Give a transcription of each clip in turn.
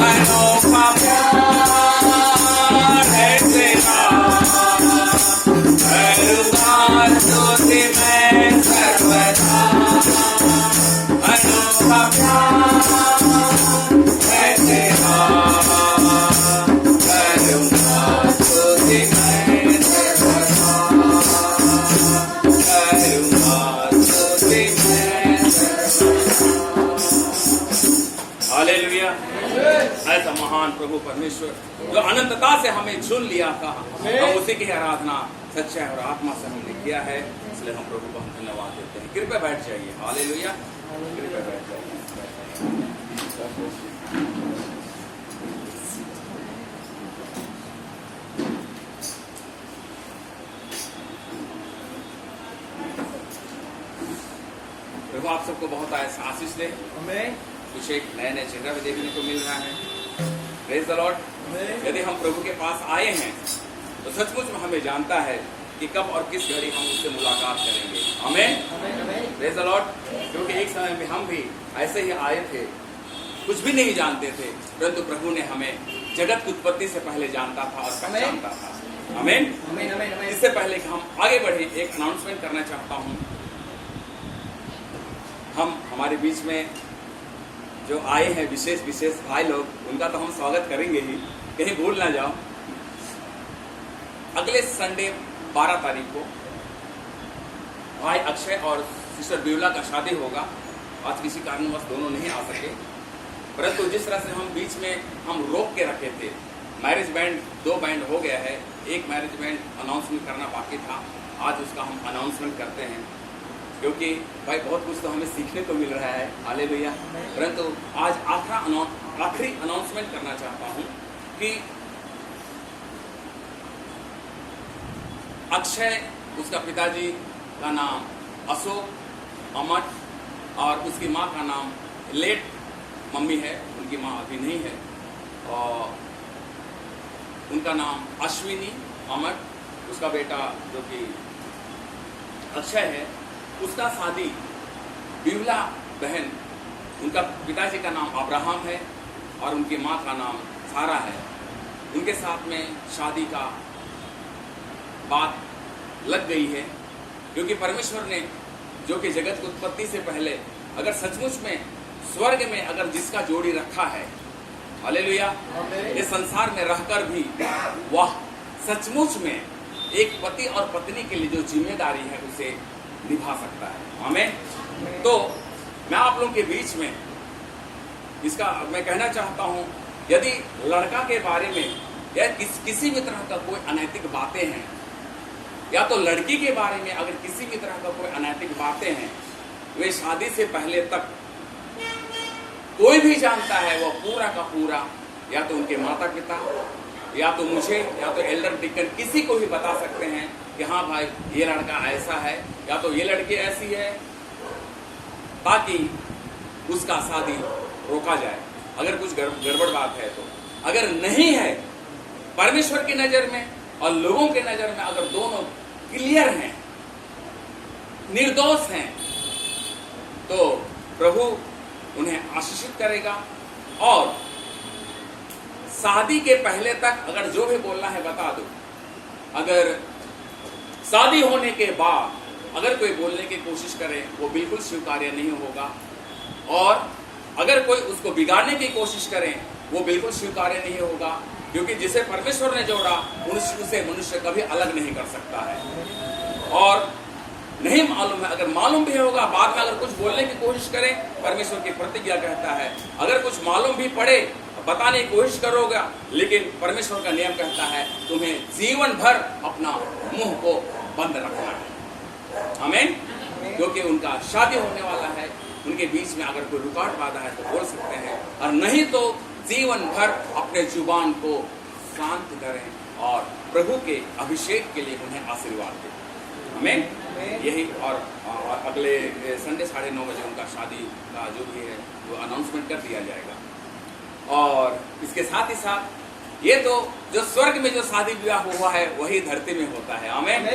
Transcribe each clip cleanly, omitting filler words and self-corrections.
अनोखा प्यार है तेरा, करूँगा स्तुति मैं सर्वदा। अनोखा प्यार है तेरा, करूँगा स्तुति मैं सर्वदा, करूँगा स्तुति मैं सर्वदा। हालेलुया। ऐसा महान प्रभु परमेश्वर जो अनंतता से हमें चुन लिया था, हम उसी की आराधना सच्चाई और आत्मा से हमने किया है, इसलिए हम प्रभु को हम धन्यवाद देते हैं। कृपया बैठ जाइए। हालेलुया। कृपया बैठ जाइए। प्रभु आप सबको बहुत आशीष दे। कुछ एक नए नए चेहरा भी देखने को मिल रहा है। Praise the Lord. यदि हम प्रभु के पास आए हैं तो सचमुच में हमें जानता है कि कब और किस घड़ी हम उससे मुलाकात करेंगे। आमीन। Praise the Lord. क्योंकि एक समय में हम भी ऐसे ही आए थे, कुछ भी नहीं जानते थे, परंतु प्रभु ने हमें जगत की उत्पत्ति से पहले जानता था और पहचानता था। आमीन। इससे पहले कि हम आगे बढ़े, एक अनाउंसमेंट करना चाहता हूँ। हम हमारे बीच में जो आए हैं विशेष भाई लोग, उनका तो हम स्वागत करेंगे ही, कहीं भूल ना जाओ। अगले संडे 12 तारीख को भाई अक्षय और सिस्टर ब्यूला का शादी होगा। आज किसी कारणवश दोनों नहीं आ सके, परंतु जिस तरह से हम बीच में हम रोक के रखे थे, मैरिज बैंड 2 बैंड हो गया है, एक मैरिज बैंड अनाउंसमेंट करना बाकी था। आज उसका हम अनाउंसमेंट करते हैं, क्योंकि भाई बहुत कुछ तो हमें सीखने को मिल रहा है। हालेलुया। परंतु आज आखिरी अनाउंसमेंट करना चाहता हूं कि अक्षय, उसका पिताजी का नाम अशोक अमर और उसकी माँ का नाम लेट मम्मी है, उनकी माँ अभी नहीं है, और उनका नाम अश्विनी अमर। उसका बेटा जो कि अक्षय है, उसका शादी बिमला बहन, उनका पिताजी का नाम अब्राहम है और उनकी माँ का नाम सारा है, उनके साथ में शादी का बात लग गई है। क्योंकि परमेश्वर ने जो कि जगत की उत्पत्ति से पहले अगर सचमुच में स्वर्ग में अगर जिसका जोड़ी रखा है, हालेलुया, इस संसार में रहकर भी वह सचमुच में एक पति और पत्नी के लिए जो जिम्मेदारी है उसे निभा सकता है। आमीन। तो मैं आप लोगों के बीच में इसका मैं कहना चाहता हूं, यदि लड़का के बारे में या किसी भी तरह का कोई अनैतिक बातें हैं, या तो लड़की के बारे में अगर किसी भी तरह का कोई अनैतिक बातें हैं, वे शादी से पहले तक कोई भी जानता है, वो पूरा का पूरा या तो उनके माता पिता, या तो मुझे, या तो एल्डर डिकन, किसी को भी बता सकते हैं कि हाँ भाई ये लड़का ऐसा है या तो ये लड़की ऐसी है, ताकि उसका शादी रोका जाए अगर कुछ गड़बड़ बात है तो। अगर नहीं है, परमेश्वर की नजर में और लोगों के नजर में अगर दोनों क्लियर हैं, निर्दोष हैं, तो प्रभु उन्हें आशीषित करेगा। और शादी के पहले तक अगर जो भी बोलना है बता दो, अगर शादी होने के बाद अगर कोई बोलने की कोशिश करे वो बिल्कुल स्वीकार्य नहीं होगा, और अगर कोई उसको बिगाड़ने की कोशिश करे वो बिल्कुल स्वीकार्य नहीं होगा, क्योंकि जिसे परमेश्वर ने जोड़ा उसे मनुष्य कभी अलग नहीं कर सकता है। और नहीं मालूम है, अगर मालूम भी होगा बाद में अगर कुछ बोलने की कोशिश करें, परमेश्वर की प्रतिज्ञा कहता है अगर कुछ मालूम भी पड़े बताने की कोशिश करोगे, लेकिन परमेश्वर का नियम कहता है तुम्हें जीवन भर अपना मुंह को बंद रखना है। आमीन। क्योंकि उनका शादी होने वाला है, उनके बीच में अगर कोई रुकावट बाधा है तो बोल सकते हैं, और नहीं तो जीवन भर अपने जुबान को शांत करें और प्रभु के अभिषेक के लिए उन्हें आशीर्वाद दें। आमीन। यही। और अगले संडे 9:30 बजे उनका शादी का जो भी है वो अनाउंसमेंट कर दिया जाएगा। और इसके साथ ही साथ ये तो जो स्वर्ग में जो शादी विवाह हुआ है वही धरती में होता है। आमीन।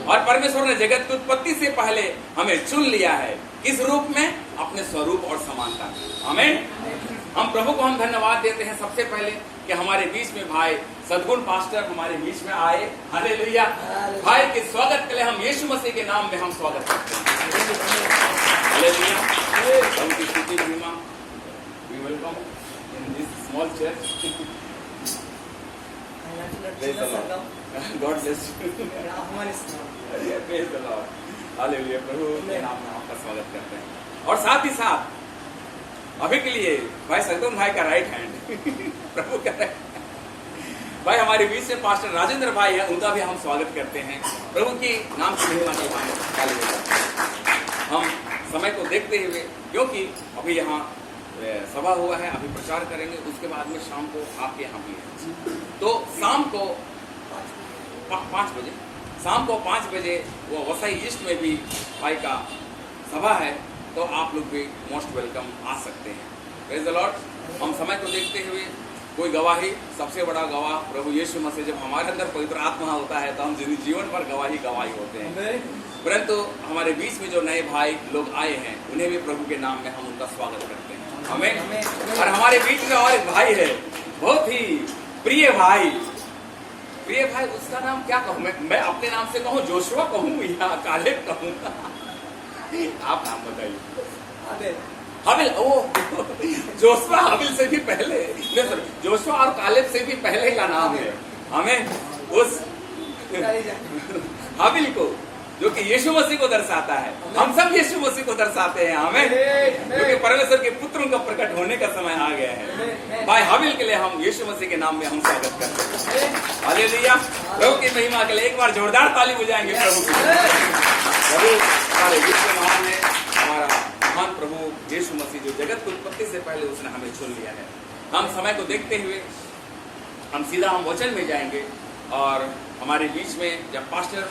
और परमेश्वर ने जगत की उत्पत्ति से पहले हमें चुन लिया है, किस रूप में? अपने स्वरूप और समानता में। आमीन। हम प्रभु को हम धन्यवाद देते हैं सबसे पहले कि हमारे बीच में भाई सद्गुण पास्टर हमारे बीच में आए। हालेलुया। भाई के स्वागत के लिए हम यीशु मसीह के नाम में हम स्वागत करते हैं। हालेलुया। उनकी स्तुति महिमा। We welcome in this small church. God bless you. Praise the Lord. Hallelujah. प्रभु के नाम में आपका स्वागत करते हैं। और साथ ही साथ अभी के लिए भाई सद्गुण भाई का राइट हैंड प्रभु का राइट भाई हमारे बीच से पास्टर राजेंद्र भाई है, उनका भी हम स्वागत करते हैं। प्रभु की नाम की महिमा के हम समय को देखते हुए, क्योंकि अभी यहाँ सभा हुआ है, अभी प्रचार करेंगे, उसके बाद में शाम को आपके यहाँ भी है। तो शाम को 5 बजे, शाम को 5 बजे वो वसई ईस्ट में भी भाई का सभा है, तो आप लोग भी मोस्ट वेलकम आ सकते हैं। Praise the Lord. हम समय को देखते हुए कोई गवाही, सबसे बड़ा गवाह प्रभु यीशु मसीह, जब हमारे अंदर पवित्र आत्मा होता है तो हम जीवन पर गवाही होते हैं। परंतु हमारे बीच में जो नए भाई लोग आए हैं, उन्हें भी प्रभु के नाम में हम उनका स्वागत करते हैं। हमें और हमारे बीच में और एक भाई है, बहुत ही प्रिय भाई, उसका नाम क्या कहूँ मैं अपने नाम से कहूँ, जोशुआ कहूँ या कालेब कहूँ? आप नाम बताइए। हाबिल। ओ जोशुआ हाबिल से भी पहले, जोशुआ और कालेब से भी पहले का नाम है। हमें उस हाबिल को, जो कि यीशु मसीह को दर्शाता है, हम सब यीशु मसीह को दर्शाते हैं। हमें क्योंकि परमेश्वर के पुत्रों का प्रकट होने का समय आ गया है। भाई हाबिल के लिए हम यीशु मसीह के नाम में हम स्वागत करते हैं। हालेलुया। प्रभु की महिमा के लिए एक बार जोरदार ताली बजाएंगे प्रभु की। प्रभु हमारे विश्व महान है, हमारा महान प्रभु यीशु मसीह, जो जगत की उत्पत्ति से पहले उसने हमें चुन लिया है। हम समय को देखते हुए हम सीधा वचन में जाएंगे, और हमारे बीच में जब पास्टर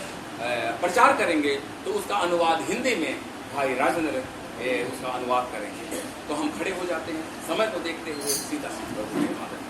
प्रचार करेंगे तो उसका अनुवाद हिंदी में भाई राजेंद्र उसका अनुवाद करेंगे। तो हम खड़े हो जाते हैं, समय को देखते हुए सीधा प्रभु के माध्यम।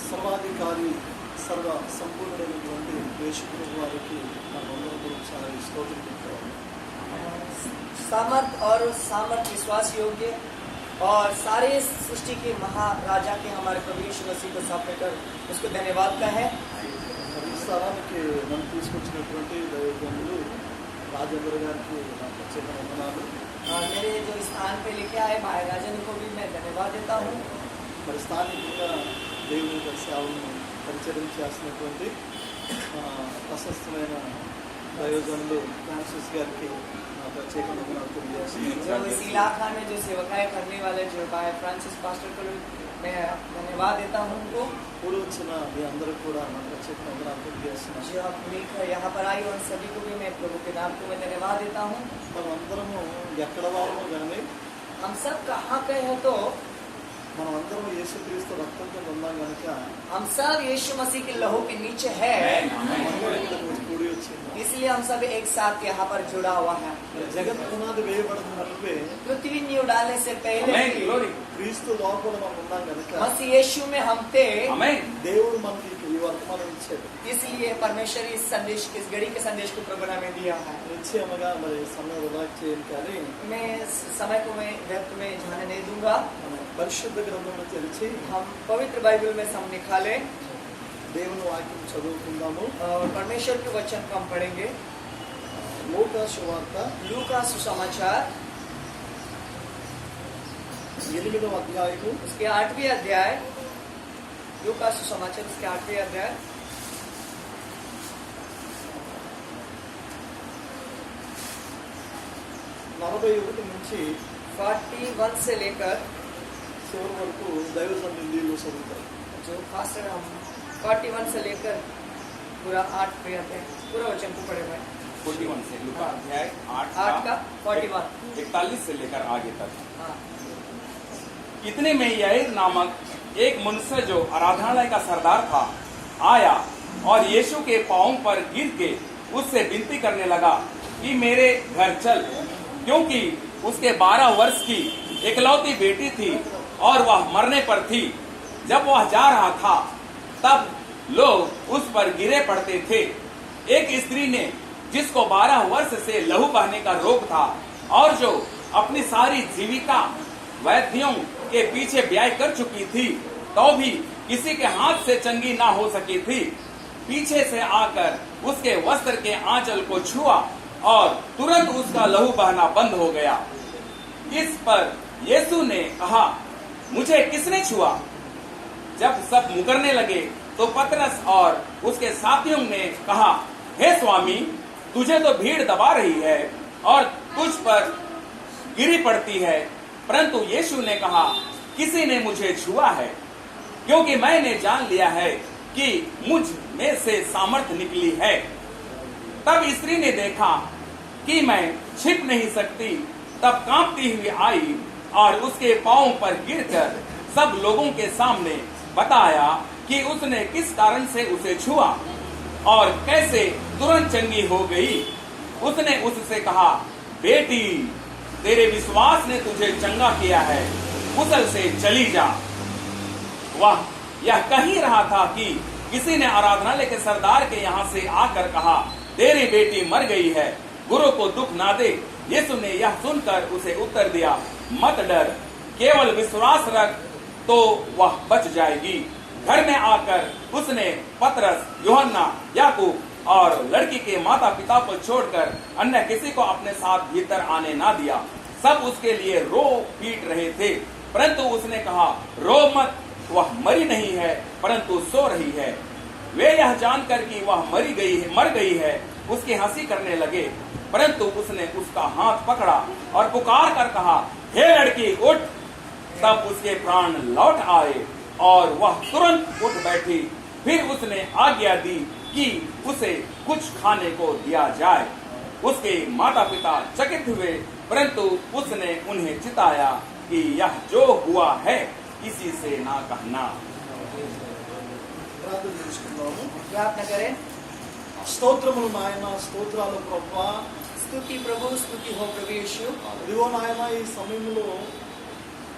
సర్వాధికారి సర్వ సంపూర్ణమైనటువంటి యేసుక్రీస్తు వారికి మనమందరం ఒకసారి స్తోత్రం చెప్తాము। सामर्थ और सामर्थ विश्वास योग्य और सारे सृष्टि के महाराजा के हमारे प्रभु यीशु मसीह को सामने कर उसको धन्यवाद कहें। మరి ఈ స్థలానికి నన్ను తీసుకొచ్చినటువంటి దైవజనులు రాజేంద్ర గారికి నా ప్రత్యేక వందనాలు. और मेरे जो स्थान पे लेके आए भाई राजन को भी मैं धन्यवाद देता हूँ। మరి స్థానికంగా దేవుని యొక్క సేవలను పరిచయం చేస్తున్నటువంటి ప్రశస్తమైన దైవజనులు ఫ్రాన్సిస్ గారికి నా ప్రత్యేక వందనాలు जो తెలియజేస్తున్నాను. इस इलाका में जो सेवकाएं करने वाले जो भाई फ्रांसिस पास्टर को मैं धन्यवाद देता हूँ उनको। కూడి వచ్చిన మీ అందరూ కూడా నా ప్రత్యేక వందనాలు తెలియజేస్తున్నాను. जो आप मिलकर यहाँ पर आई उन सभी को भी मैं प्रभु के नाम को मैं धन्यवाद देता हूँ। మనం అందరము ఎక్కడ వాళ్ళమో కానీ हम सब कहाँ के हैं तो మనం అందరం యేసుక్రీస్తు రక్తం కింద ఉన్నాం కనుక हम सब यीशु मसीह के लहू के नीचे है, మనం ఇక్కడ కూడి వచ్చింది. इसलिए हम सब एक साथ यहाँ पर जुड़ा हुआ है। జగత్ పునాది వేయబడినట్లే पृथ्वी न्यू डालने से पहले Amen. ही Glory. క్రీస్తు లోపల మనం ఉన్నాం కనుక मसीह यीशु में हम थे, Amen. దేవుడు మనకి ఈ వర్తమానం ఇచ్చాడు. इसलिए परमेश्वर इस संदेश इस घड़ी के संदेश को प्रभु ने दिया है। నిశ్చయముగా మరి సమయం వృధా చేయను కానీ मैं इस समय को मैं व्यर्थ में जाने नहीं दूंगा। మనం పరిశుద్ధ గ్రంథంలో తెరిచి हम पवित्र बाइबल में हम निकाले దేవుని వాక్యం చదువుకుందాము. और परमेश्वर के वचन को हम पढ़ेंगे। లూకా సువార్త लू का सुसमाचार 8వ అధ్యాయము उसके 8वें अध्याय, लू का सुसमाचार उसके 8वें अध्याय 41 నుంచి 41 से लेकर చివరి వరకు దైవజనులు హిందీలో చదువుతారు. जो फास्टर हम 41 से लेकर पूरा 8 पे अध्याय पूरा वचन को पढ़े हुए 41 से लूका अध्याय 8 का 41। 41 से लेकर आगे तक। हाँ। इतने में याईर नामक एक मनुष्य जो आराधनालय का सरदार था आया और यीशु के पांवों पर गिर के उससे विनती करने लगा कि मेरे घर चल, क्योंकि उसके 12 वर्ष की इकलौती बेटी थी और वह मरने पर थी। जब वह जा रहा था तब लोग उस पर गिरे पड़ते थे। एक स्त्री ने जिसको 12 वर्ष से लहू बहने का रोग था और जो अपनी सारी जीविका वैद्यों के पीछे व्यय कर चुकी थी तो भी किसी के हाथ से चंगी ना हो सकी थी, पीछे से आकर उसके वस्त्र के आंचल को छुआ और तुरंत उसका लहू बहना बंद हो गया। इस पर यीशु ने कहा, मुझे किसने छुआ? जब सब मुकरने लगे तो पतरस और उसके साथियों ने कहा, हे स्वामी, तुझे तो भीड़ दबा रही है और तुझ पर गिरी पड़ती है। परंतु यीशु ने कहा, किसी ने मुझे छुआ है, क्योंकि मैंने जान लिया है कि मुझ में से सामर्थ निकली है। तब स्त्री ने देखा कि मैं छिप नहीं सकती, तब कांपती हुई आई और उसके पांवों पर गिरकर सब लोगों के सामने बताया कि उसने किस कारण से उसे छुआ और कैसे तुरंत चंगी हो गई। उसने उससे कहा, बेटी, तेरे विश्वास ने तुझे चंगा किया है, कुशल से चली जा। वह यह कह ही रहा था कि किसी ने आराधनालय के सरदार के यहाँ से आकर कहा, तेरी बेटी मर गई है, गुरु को दुख ना दे। यीशु ने यह सुनकर उसे उत्तर दिया, मत डर, केवल विश्वास रख तो वह बच जाएगी। घर में आकर उसने पतरस, यूहन्ना, याकूब और लड़की के माता पिता को छोड़कर अन्य किसी को अपने साथ भीतर आने ना दिया। सब उसके लिए रो पीट रहे थे, परंतु उसने कहा, रो मत, वह मरी नहीं है परंतु सो रही है। वे यह जानकर कि वह मर गई है उसकी हंसी करने लगे, परंतु उसने उसका हाथ पकड़ा और पुकार कर कहा, हे लड़की उठ। तब उसके प्राण लौट आए और वह तुरंत उठ बैठी। फिर उसने आज्ञा दी कि उसे कुछ खाने को दिया जाए। उसके माता पिता चकित हुए, परंतु उसने उन्हें चिताया कि यह जो हुआ है किसी से ना कहना। ప్రార్థన చేసుకుందాము. प्रार्थना करें। స్తోత్రములు నాయన, స్తోత్రాలు ప్రభువా. स्तुति प्रभु, स्तुति हो प्रभु यीशु। ఇదిగో నాయన, ఈ సమయంలో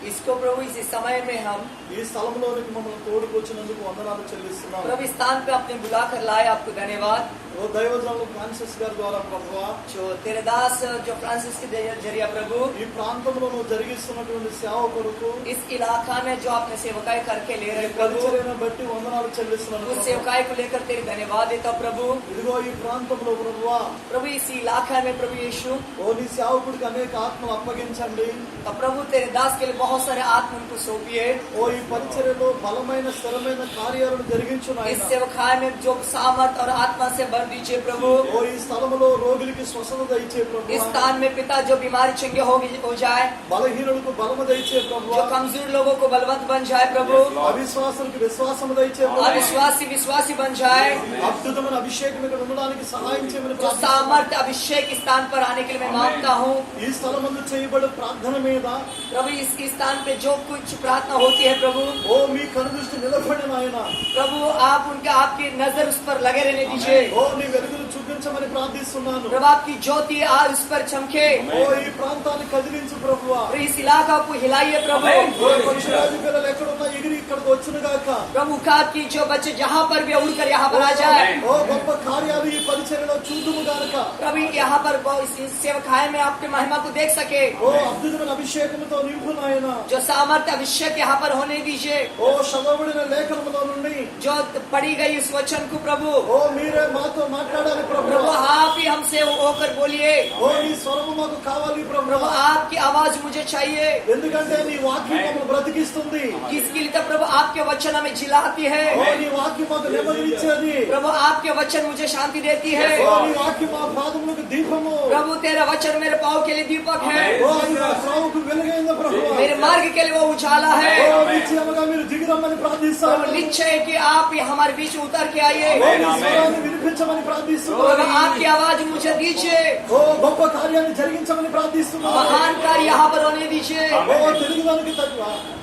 इसको प्रभु इस समय में हम ఈ స్థలంలోనికి మమ్మల్ని తోడుకొచ్చినందుకు వందనాలు చెల్లిస్తున్నాం. प्रभु इस स्थान पे आपने बुला कर लाए, आपको धन्यवाद। ఓ దైవజనులు ఫ్రాన్సిస్ గారి ద్వారా ప్రభువా, जो तेरे दास जो फ्रांसिस के जरिया प्रभु ఈ ప్రాంతంలో నువ్వు జరిగిస్తున్నటువంటి సేవ కొరకు इस इलाका में जो आपने सेवकाई करके ले रहे ఈ प्रभु, పరిచర్యను బట్టి వందనాలు చెల్లిస్తున్నాను उस ప్రభువా. सेवकाई को लेकर तेरे धन्यवाद देता प्रभु। ఇదిగో ఈ ప్రాంతంలో ప్రభువా, प्रभु इस इलाका में प्रभु यीशु ఓ నీ సేవకుడికి అనేక ఆత్మలు అప్పగించండి. अब प्रभु तेरे दास के लिए बहुत सारे आत्म उनको सौंपिए। ఓ ఈ పరిచర్యలో బలమైన స్థిరమైన కార్యాలను జరిగించు इस నాయనా. सेवकाई में जो सामर्थ और आत्मा से भर दीजिए प्रभु। ఓ ఈ స్థలములో రోగులకి స్వస్థత దయచే इस ప్రభువా. स्थान में पिता जो बीमारी चंगे हो जाए, బలహీనులకు బలము దయచే जो ప్రభువా. कमजोर लोगों को बलवंत बन जाए प्रभु, అవిశ్వాసులకు విశ్వాసము దయచే ప్రభువా. अविश्वासी बन जाए। అద్భుతమైన అభిషేకం ఇక్కడ ఉండడానికి సహాయం చేయమని जो ప్రార్థిస్తున్నాను. सामर्थ अभिषेक इस स्थान पर आने के लिए मैं मांगता हूँ ఈ స్థలమందు చేయబడే ప్రార్థన మీద प्रभु। इस स्थान पे जो कुछ प्रार्थना होती है प्रभु, ఓ మీ కనుదృష్టి నిలబడిన ఆయన, प्रभु आप उनका आपकी नजर उस पर लगे रहने दीजिए। ఓ నీ వెలుగును చూపించమని ప్రార్థిస్తున్నాను. प्रभु आपकी ज्योति आज उस पर चमके। ఓ ఈ ప్రాంతాన్ని కదిలించు ప్రభువా. प्रभु इस इलाका को हिलाइए प्रभु। ఓ పక్షిరాజు పిల్లలు ఎక్కడున్నా ఎగిరి ఇక్కడికి వచ్చును గాక. प्रभु खाब की जो बच्चे जहाँ पर भी उड़कर यहाँ पर आ जाए, ఓ గొప్ప కార్యాలు ఈ పరిచర్యలో చూదుము గాక. प्रभु यहाँ पर इस सेवकाई में आपके महिमा को देख सके। ఓ అద్భుతమైన అభిషేకంతో నింపు నాయన. जो सामर्थ्य अभिषेक यहाँ पर होने दीजिए। ఓ చదవబడిన లేఖనములో నుండి जो पढ़ी गई इस वचन को प्रभु, ఓ మీరే మాతో మాట్లాడాలి प्रभु ప్రభువా. आप ही हमसे होकर बोलिए। ఓ నీ స్వరము మాకు కావాలి प्रभु ప్రభువా. आपकी आवाज मुझे चाहिए। ఎందుకంటే నీ వాక్యం మమ్మల్ని బ్రతికిస్తుంది. इसके लिए तो प्रभु आपके वचन हमें जिलाती ఓ है। నీ వాక్యం మాకు నెమ్మదినిచ్చేది. प्रभु आपके वचन मुझे शांति देती है। ఓ నీ వాక్యం మా పాదములకు దీపము. प्रभु तेरा वचन मेरे पाँव के लिए दीपक है, ఓ ఇది మా త్రోవకు వెలుగైంది ప్రభువా. मेरे मार्ग के लिए वो उजाला ఓ है। నిశ్చయముగా మీరు దిగిరమ్మని ప్రార్థిస్తాను. प्रभु निश्चय कि आप ही हमारे बीच उतर के आइए। ఓ నీ స్వరాన్ని వినిపించమని ప్రార్థిస్తున్నాను. प्रभु आपकी आवाज मुझे दीजिए। ఓ గొప్ప కార్యాన్ని జరిగించమని ప్రార్థిస్తున్నాను. महान कार्य यहाँ पर होने दीजिए। ఓ తెలుగుదానికి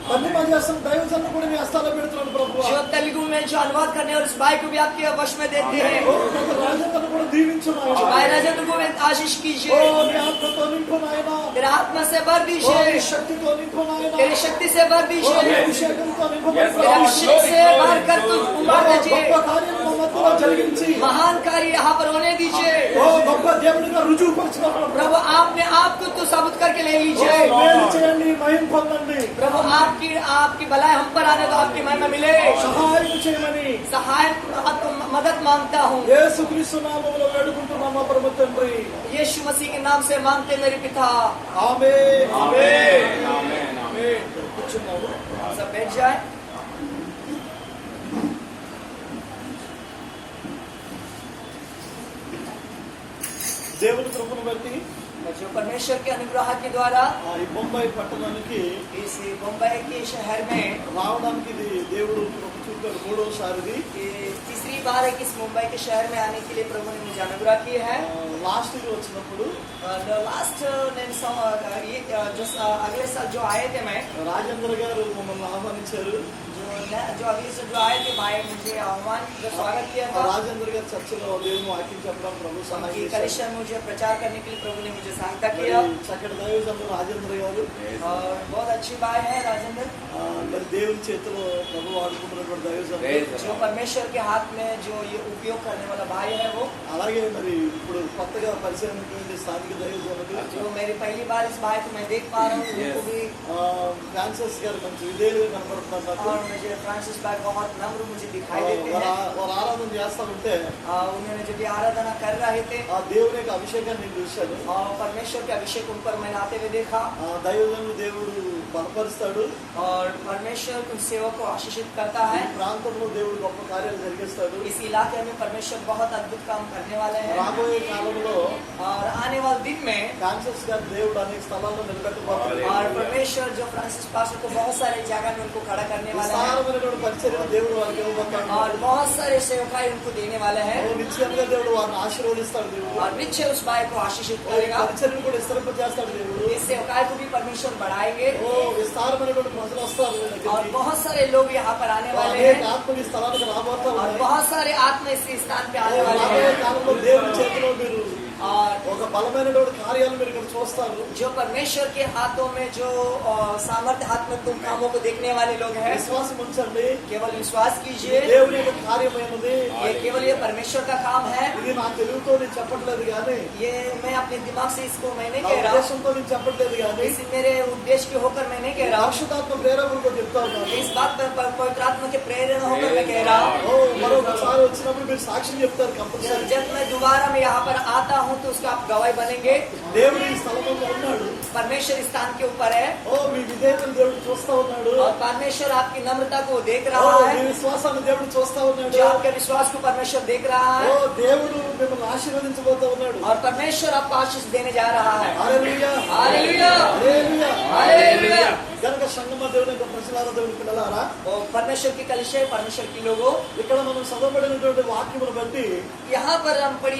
తల్లిమా చేస్తున్న దైవజనులు కూడా నీ హస్తాల్లో పెడుతున్నాను ప్రభువా. जो तेलुगु में जो अनुवाद करने और इस भाई को भी आपके वश में देते हैं, ఓ రాజేంద్రను కూడా దీవించు నాయనా. भाई राजेंद्र को भी आशीष ఓ कीजिए। నీ ఆత్మతో నింపు నాయనా. तेरे आत्मा से भर ఓ నీ दीजिए, శక్తితో నింపు నాయనా. तेरी शक्ति से भर ఓ నీ दीजिए, అభిషేకంతో నింపమని तेरे ప్రార్థిస్తున్నాను. अभिषेक से भर कर तुम उमड़ दीजिए। గొప్ప కార్యం మా మధ్యలో జరిగించి महान कार्य यहाँ पर होने दीजिए। ఓ గొప్ప దేవుడిగా రుజువుపరచుకోవాలి. प्रभु आपने आपको तो साबित करके ले लीजिए। మేలు చేయండి, మహిమ పొందండి, प्रभु आपकी भलाई हम पर आने तो आपकी महिमा मिले। సహాయం చేయమని सहाय आपको मदद मांगता हूँ, యేసుక్రీస్తు నామములో వేడుకుంటున్నాం మా పరమ తండ్రి. यीशु मसीह के नाम से मांगते मेरे पिता। ఆమేన్. आमेन आमेन आमेन। ఆమేన్. కూర్చున్నాము. सब बैठ जाए। దేవుని కృపను బట్టి जो परमेश्वर के अनुग्रह के द्वारा ఈ బొంబాయి పట్టణానికి इस मुंबई के शहर में రావడానికి ఇది దేవుడు కృప చూపాడు. మూడోసారిది. ये तीसरी बार है कि इस मुंबई के शहर में आने के लिए प्रभु ने मुझे अनुग्रह की है। లాస్ట్ ఇయర్ వచ్చినప్పుడు लास्ट अगले साल जो आए थे मैं, రాజేంద్ర గారు మమ్మల్ని ఆహ్వానించారు. जो अगले साल जो आए थे भाई मुझे आह्वान जो स्वागत किया था। రాజేంద్ర గారు చర్చలో దేవుని వాక్యం చెప్పడం ప్రభు సహాయం कि చేశారు. कलिशा में मुझे प्रचार करने के लिए प्रभु ने मुझे सहायता किया। మరి చక్కటి దైవజనుడు రాజేంద్ర గారు और बहुत अच्छी बात है राजेंद्र, మరి దేవుని చేతిలో ప్రభు వాడుకుంటున్నటువంటి దైవజనుడు. जो परमेश्वर के हाथ में जो ये उपयोग करने वाला भाई है वो, అలాగే మరి ఇప్పుడు కొత్తగా పరిచయం అయినటువంటి స్థానిక దైవజనుడు जो मेरी पहली बार इस भाई को मैं देख पा रहा हूँ, उनको भी ఫ్రాన్సిస్ గారు మంచి విధేయులుగా కనపడుతున్నారు నాకు. और मुझे फ्रांसिस भाई बहुत नम्र मुझे दिखाई देते हैं। వారు ఆరాధన చేస్తా ఉంటే उन्होंने जब ये आराधना कर रहे थे ఆ దేవుని యొక్క అభిషేకాన్ని నేను చూశాను. और परमेश्वर के अभिषेक उन पर मैंने आते हुए देखा। దైవజనుడు దేవుడు బలపరుస్తాడు. और परमेश्वर उन सेवक को आशीषित करता ఈ है। ప్రాంతంలో దేవుడు గొప్ప కార్యాలు జరిగిస్తాడు. इस इलाके में परमेश्वर बहुत अद्भुत काम करने वाले हैं। రాబోయే కాలంలో और आने वाले दिन में ఫ్రాన్సిస్ గారు దేవుడు అనేక స్థలాల్లో నిలబెట్టబోతాడు. और परमेश्वर जो फ्रांसिस पास्टर को बहुत सारे जगह में उनको खड़ा करने वाला है విస్తారమైనటువంటి పరిచర్యను దేవుడు వారికి ఇవ్వబోతాడు. और बहुत सारे सेवकाई उनको देने वाले हैं। నిశ్చయంగా దేవుడు వారిని ఆశీర్వదిస్తాడు. దేవుడు और निश्चय उस भाई को आशीषित ఈ करेगा। పరిచర్యను కూడా విస్తరింపజేస్తాడు దేవుడు. इस सेवकाई को भी परमेश्वर बढ़ाएंगे ఓ విస్తారమైనటువంటి ప్రజలు వస్తారు వీళ్ళ और దగ్గరికి. बहुत सारे लोग यहाँ पर आने वाले అనేక हैं ఆత్మలు ఈ స్థలానికి రాబోతా और ఉన్నాయి. बहुत सारे आत्मा इस स्थान पे आने वाले రాబోయే हैं। కాలంలో దేవుని చేతిలో మీరు और ఒక బలమైనటువంటి కార్యాలు మీరు ఇక్కడ చూస్తారు. जो परमेश्वर के हाथों में जो सामर्थ्य हाथ में तुम कामों को देखने वाले लोग हैं, విశ్వాసం ఉంచండి. केवल विश्वास कीजिए. దేవుని యొక్క కార్యమైనది. ये केवल ये परमेश्वर का काम है. ఇది నా తెలుగుతో నేను చెప్పట్లేదు కానీ, ये मैं अपने दिमाग से इसको मैं नहीं నా कह रहा, ఉద్దేశంతో నేను చెప్పట్లేదు కానీ, इस मेरे उद्देश्य के होकर मैं नहीं कह रहा, పరిశుద్ధాత్మ ప్రేరణతో చెప్తా ఉన్నాను. इस बात पर पवित्र आत्मा के प्रेरणा होकर मैं कह रहा हूँ. ఓ మరొకసారి వచ్చినప్పుడు మీరు సాక్ష్యం చెప్తారు కంపల్సరీ. जब मैं दोबारा मैं यहाँ पर आता हूँ तो उसका आप गवाही बनेंगे. దేవుడు ఈ స్థలంలో ఉన్నాడు. परमेश्वर इस स्थान के ऊपर है ఓ మీ విధేయతను దేవుడు చూస్తా ఉన్నాడు. और परमेश्वर आपकी नम्रता को देख ఓ रहा మీ है. విశ్వాసాన్ని దేవుడు చూస్తా ఉన్నాడు. जो आपके विश्वास को परमेश्वर देख रहा ఓ है దేవుడు మిమ్మల్ని ఆశీర్వదించబోతా ఉన్నాడు. और परमेश्वर आपको आशीष देने जा रहा है. Hallelujah hallelujah hallelujah hallelujah. కనుక సంగమ దేవుని యొక్క ప్రజలారా, దేవుని పిల్లలారా, और परमेश्वर की कलिशे परमेश्वर की लोगों, ఇక్కడ మనం చదవబడినటువంటి వాక్యమును బట్టి यहाँ पर हम पढ़ी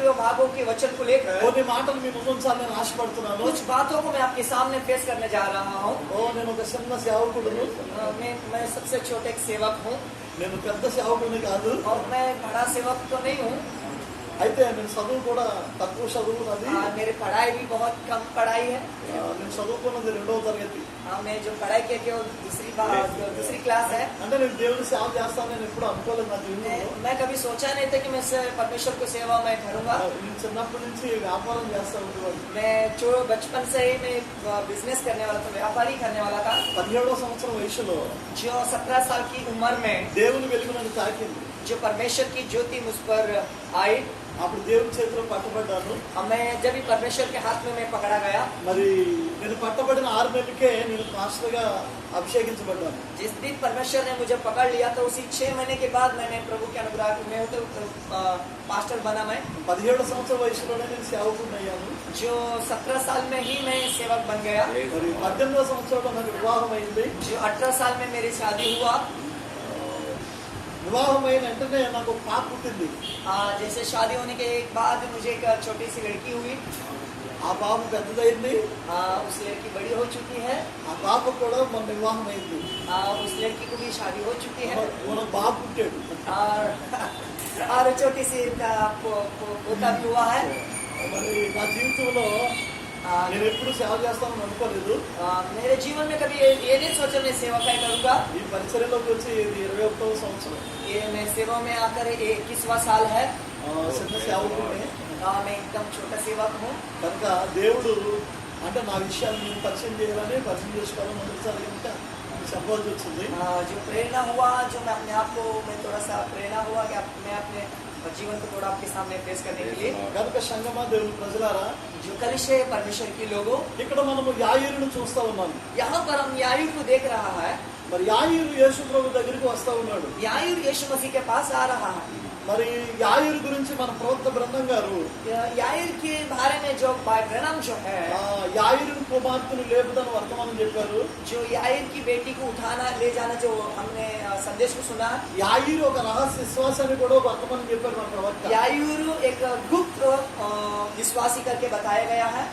हुए भागों के वचन को लेकर కొన్ని మాటలు మీ ముందు ఉంచాలని నేను ఆశపడుతున్నాను. कुछ बातों को मैं आपके सामने पेश करने जा रहा हूँ. ఓ నేను ఒక చిన్న సేవకుడును. मैं सबसे छोटे एक सेवक हूँ నేను పెద్ద సేవకుడిని కాదు. और मैं बड़ा सेवक तो नहीं हूँ. అయితే నేను చదువు కూడా తక్కువ చదువు నాది. मेरी पढ़ाई भी बहुत कम पढ़ाई है. నేను చదువుకున్నది 2వ తరగతి. मैं जो पढ़ाई की है वो दूसरी क्लास है. అంటే నేను దేవుని సేవ చేస్తాను నేను ఎప్పుడు అనుకోలేదు నా జీవితంలో. मैं कभी सोचा नहीं था कि मैं परमेश्वर को सेवा मैं करूंगा. నేను చిన్నప్పటి నుంచి వ్యాపారం చేస్తా ఉండేవాడిని. मैं जो बचपन से ही मैं बिजनेस करने वाला था, व्यापारी करने वाला था. 17వ సంవత్సరం వయసులో जो 17 साल की उम्र में దేవుని వెలుగు నన్ను తాకింది. जो परमेश्वर की ज्योति मुझ पर आई, అప్పుడు దేవుని చేతిలో పట్టబడ్డాను. मैं जब भी परमेश्वर के हाथ में मैं पकड़ा गया. మరి నేను పట్టబడిన 6 నెలలకే నేను పాస్టర్గా అభిషేకించబడ్డాను. जिस दिन परमेश्वर ने मुझे पकड़ लिया तो उसी 6 महीने के बाद मैंने प्रभु के अनुग्रह में तो पास्टर बना. मैं 17వ సంవత్సరం వయసులోనే నేను సేవకుడిని అయ్యాను. जो 17 साल में ही मैं सेवक बन गया. మరి 18వ సంవత్సరంలో నాకు వివాహం అయింది. जो 18 साल में मेरी शादी हुआ. వివాహం అయిన వెంటనే నాకు ఒక పాప పుట్టింది. जैसे शादी होने के बाद मुझे एक छोटी सी लड़की हुई. ఆ పాప పెద్దదైంది. उस लड़की बड़ी हो चुकी है. ఆ పాప కూడా మొన్న వివాహం అయింది. उस लड़की को भी शादी हो चुकी है. మన బాబు పుట్టాడు. और छोटी सी पोता भी हुआ है. మరి నా జీవితంలో నేను ఎప్పుడు సేవ చేస్తానని అనుకోలేదు. मेरे जीवन में कभी ये नहीं सोचा मैं सेवा क्या करूंगा. ఈ పరిచర్యలోకి వచ్చి ఇది 21వ సంవత్సరం. ये मैं सेवा में आकर 21वां साल है. చిన్న సేవకుడిని. मैं एकदम छोटा सेवक हूँ. కనుక దేవుడు అంటే నా విషయాన్ని నేను పరిచయం చేయాలని పరిచయం చేసుకోవాలని మొదటిసారి కనుక చెప్పాల్సి వచ్చింది. जो प्रेरणा हुआ, जो मैं अपने आप को मैं थोड़ा सा प्रेरणा हुआ कि मैं अपने जीवन को थोड़ा आपके सामने पेश करने के लिए. కనుక సంగమ దేవుని ప్రజలారా, जो कलिशे परमेश्वर के लोगों, ఇక్కడ మనము యాయీరును చూస్తా ఉన్నాము. यहाँ पर हम यायूर को देख रहा है. మరి యాయీరు యేసు ప్రభు దగ్గరికి వస్తా ఉన్నాడు. यायूर यीशु मसीह के पास आ रहा है. మరి యాయీరు గురించి మన ప్రవక్త బ్రహ్మం గారు यायूर के बारे में जो ब्रनम जो है, యాయీరు కుమార్తెను లేపుదని వర్తమానం చెప్పారు. जो यायूर की बेटी को उठाना ले जाना जो हमने संदेश को सुना. యాయీరు ఒక రహస్య విశ్వాసాన్ని కూడా వర్తమానం చెప్పారు మన ప్రవక్త. यायूर एक गुप्त विश्वासी करके बताया गया है.